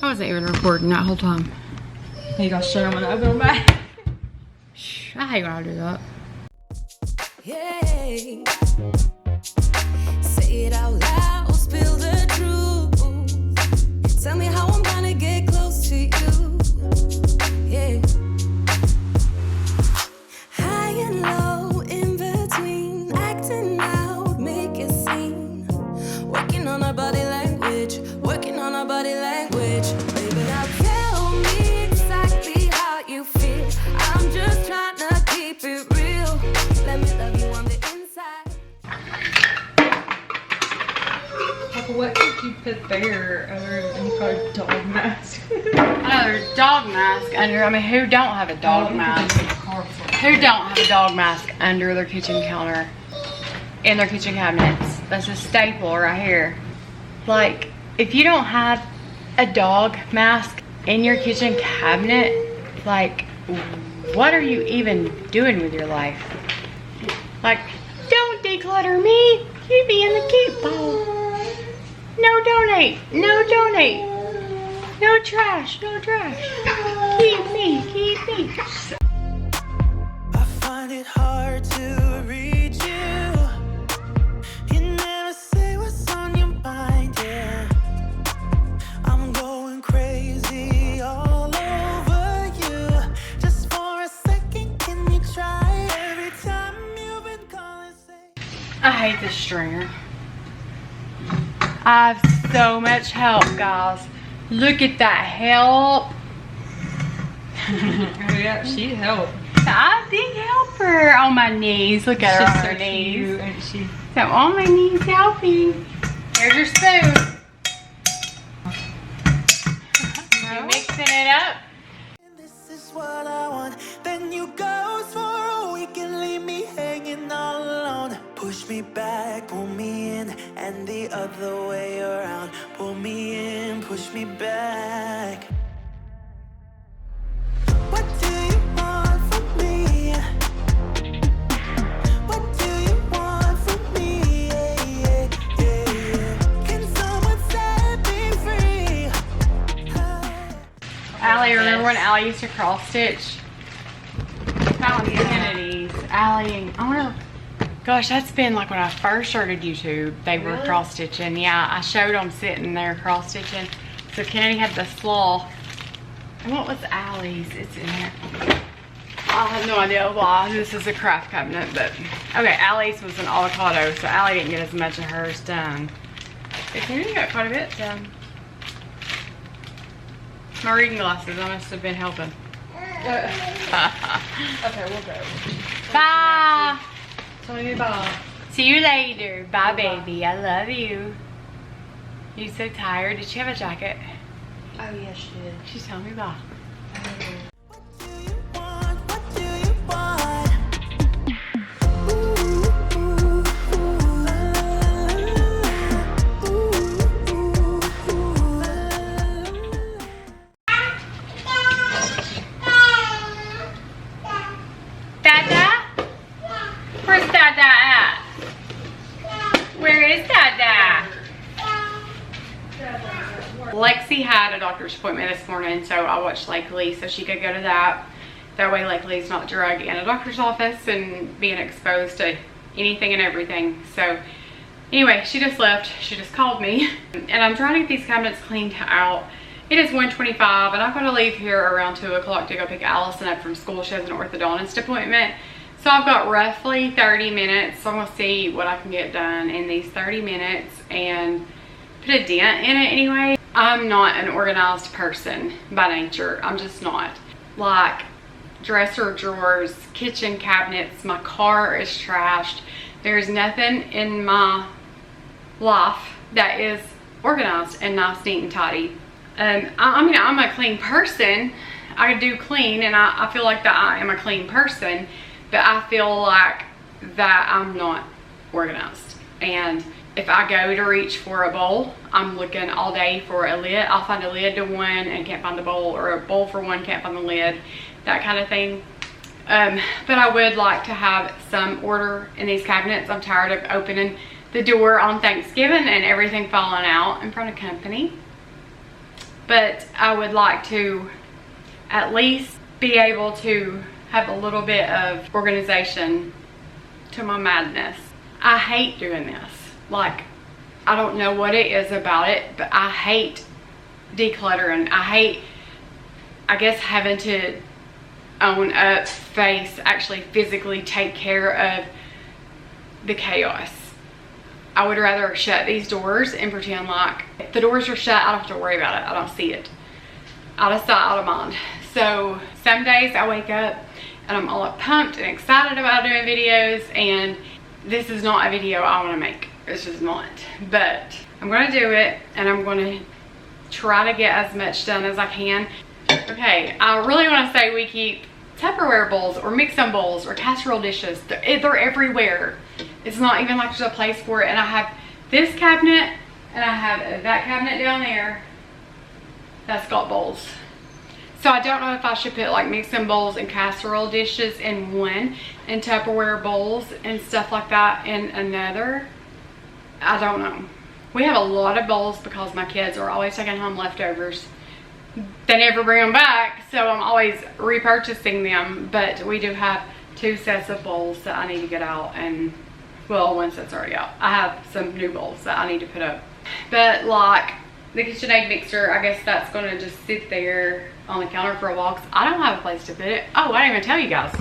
I wasn't even recording that whole time. You gotta shut them and open them back. Shh, I hate when I do that. Yeah. Say it out loud, spill the truth. Tell me how I'm gonna get close to you. Yeah. High and low, in between, acting out, make a scene. Working on our body language, working on our body language. Baby, now tell me exactly how you feel. I'm just trying to keep it real. Let me love you on the inside. Papa, what did you put there other than you got a dog mask? Another dog mask under. I mean, who don't have a dog mask? Who don't have a dog mask under their kitchen counter, in their kitchen cabinets? That's a staple right here. Like, if you don't have a dog mask in your kitchen cabinet, like, what are you even doing with your life? Like, don't declutter me. You be in the keep pile. No donate. No donate. No trash. No trash. Keep me. Keep me. I find it hard to reach you. You never say what's on your mind, yeah. I'm going crazy all over you. Just for a second, can you try? Every time you've been calling, say I hate this stringer. I have so much help, guys. Look at that help. Oh yeah, she helped. I did help her on my knees. Look at her on her knees. Ain't she? So on my knees helping. Here's your spoon. You mixing it up? this is what I want. Then you ghost for a week and leave me hanging all alone. Push me back, pull me in, and the other way around. Pull me in, push me back. What do you want from me? What do you want from me? Yeah, yeah, yeah, yeah. Can someone set me free? Allie, remember when Allie used to cross stitch? Found Kennedy's. Allie, I wonder. Gosh, that's been like when I first started YouTube. They were cross stitching. Yeah, I showed them sitting there cross stitching. So Kennedy had the sloth. And what was Allie's? It's in here. I have no idea why. This is a craft cabinet, but okay. Allie's was an avocado, so Allie didn't get as much of hers done. But Kennedy got quite a bit done. My reading glasses, I must have been helping. Okay, we'll go. Bye. Tell me bye. See you later. Bye, baby. I love you. You so tired. Did she have a jacket? Oh yeah, she did. She's telling me bye. What do you want? What do you want? Ooh, ooh, Dada? Where's Dada at? Where is Dada? Lexi had a doctor's appointment this morning, so I watched Lakely so she could go to that. That way Lakely's not drug in a doctor's office and being exposed to anything and everything. So anyway, she just left. She just called me. And I'm trying to get these cabinets cleaned out. It is 1:25 and I've got to leave here around 2 o'clock to go pick Allison up from school. She has an orthodontist appointment. So I've got roughly 30 minutes. So I'm going to see what I can get done in these 30 minutes and put a dent in it anyway. I'm not an organized person by nature. I'm just not. Like dresser drawers, kitchen cabinets, my car is trashed. There's nothing in my life that is organized and nice, neat, and tidy. I mean, I'm a clean person. I do clean, and I feel like that I am a clean person, but I feel like that I'm not organized. And if I go to reach for a bowl, I'm looking all day for a lid. I'll find a lid to one and can't find the bowl, or a bowl for one, can't find the lid, that kind of thing. But I would like to have some order in these cabinets. I'm tired of opening the door on Thanksgiving and everything falling out in front of company. but I would like to at least be able to have a little bit of organization to my madness. I hate doing this. Like, I don't know what it is about it, but I hate decluttering. I hate, I guess, having to own up, face, actually physically take care of the chaos. I would rather shut these doors and pretend like if the doors are shut, I don't have to worry about it. I don't see it. Out of sight, out of mind. So some days I wake up and I'm all pumped and excited about doing videos, and this is not a video I want to make. It's just not. But I'm going to do it, and I'm going to try to get as much done as I can. Okay, I really want to say we keep Tupperware bowls or mix-in bowls or casserole dishes. They're everywhere. It's not even like there's a place for it. And I have this cabinet and I have that cabinet down there that's got bowls. So I don't know if I should put like mix-in bowls and casserole dishes in one and Tupperware bowls and stuff like that in another. I don't know. We have a lot of bowls because my kids are always taking home leftovers. They never bring them back, so I'm always repurchasing them. But we do have 2 sets of bowls that I need to get out, and well, 1 set's already out. I have some new bowls that I need to put up. But like the KitchenAid mixer, I guess that's gonna just sit there on the counter for a while because I don't have a place to put it. Oh, I didn't even tell you guys.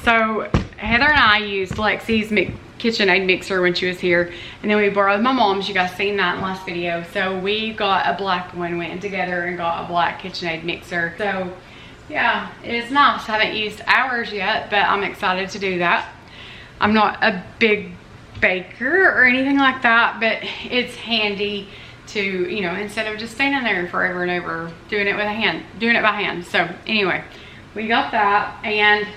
So Heather and I used Lexi's KitchenAid mixer when she was here, and then we borrowed my mom's. You guys seen that in the last video. So we got a black one, went together and got a black KitchenAid mixer. So yeah, it is nice. I haven't used ours yet, but I'm excited to do that. I'm not a big baker or anything like that, but it's handy to, you know, instead of just standing there forever and ever doing it by hand. So anyway, we got that, and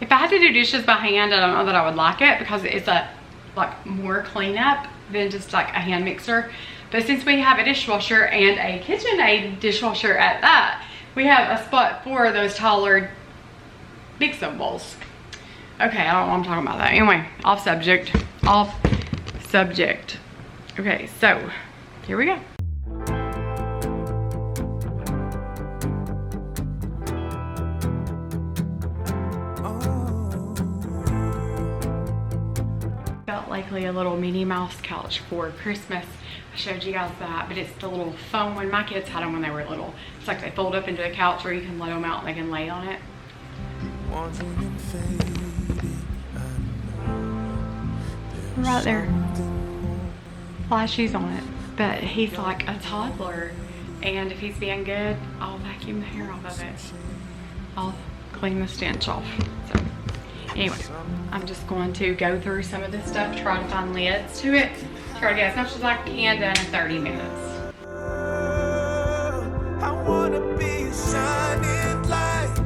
if I had to do dishes by hand, I don't know that I would like it because it's a like more cleanup than just like a hand mixer. But since we have a dishwasher and a KitchenAid dishwasher at that, we have a spot for those taller mix-up bowls. Okay, I don't know what I'm talking about that. Anyway, off subject. Okay, so here we go. Got likely a little Minnie Mouse couch for Christmas. I showed you guys that, but it's the little foam one. My kids had them when they were little. It's like they fold up into a couch where you can let them out and they can lay on it. Right there. Flashy's on it, but he's like a toddler, and if he's being good, I'll vacuum the hair off of it. I'll clean the stench off. So anyway, I'm just going to go through some of this stuff, try to find lids to it, try to get as much as I can done in 30 minutes. I wanna be a shining light.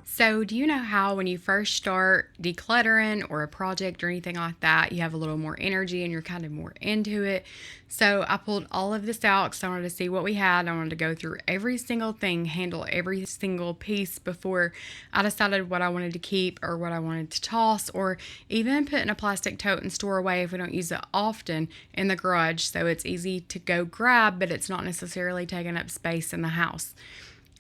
So do you know how when you first start decluttering or a project or anything like that, you have a little more energy and you're kind of more into it? So I pulled all of this out because I wanted to see what we had. I wanted to go through every single thing, handle every single piece before I decided what I wanted to keep or what I wanted to toss, or even put in a plastic tote and store away if we don't use it often in the garage, so it's easy to go grab, but it's not necessarily taking up space in the house.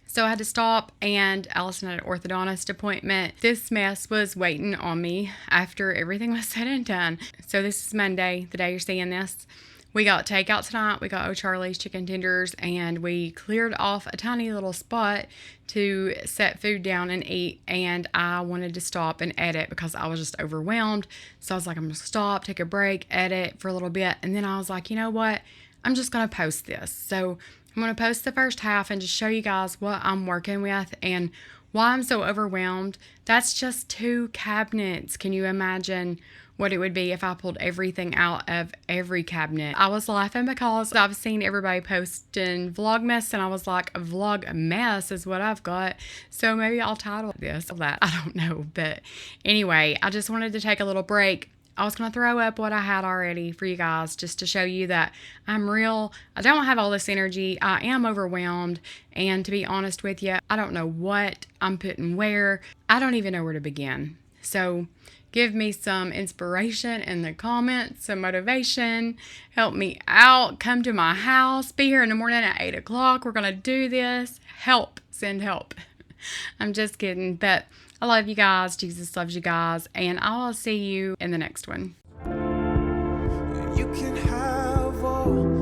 So I had to stop, and Allison had an orthodontist appointment. This mess was waiting on me after everything was said and done. So this is Monday, the day you're seeing this. We got takeout tonight. We got O'Charlie's chicken tenders, and we cleared off a tiny little spot to set food down and eat. And I wanted to stop and edit because I was just overwhelmed. So I was like, I'm going to stop, take a break, edit for a little bit. And then I was like, you know what? I'm just going to post this. So I'm going to post the first half and just show you guys what I'm working with and why I'm so overwhelmed. That's just 2 cabinets. Can you imagine what it would be if I pulled everything out of every cabinet? I was laughing because I've seen everybody posting Vlogmas, and I was like, a vlog mess is what I've got. So maybe I'll title this or that. I don't know. But anyway, I just wanted to take a little break. I was going to throw up what I had already for you guys just to show you that I'm real. I don't have all this energy. I am overwhelmed. And to be honest with you, I don't know what I'm putting where. I don't even know where to begin. So Give me some inspiration in the comments, some motivation. Help me out. Come to my house. Be here in the morning at 8 o'clock. We're going to do this. Help. Send help. I'm just kidding. But I love you guys. Jesus loves you guys. And I'll see you in the next one. You can have all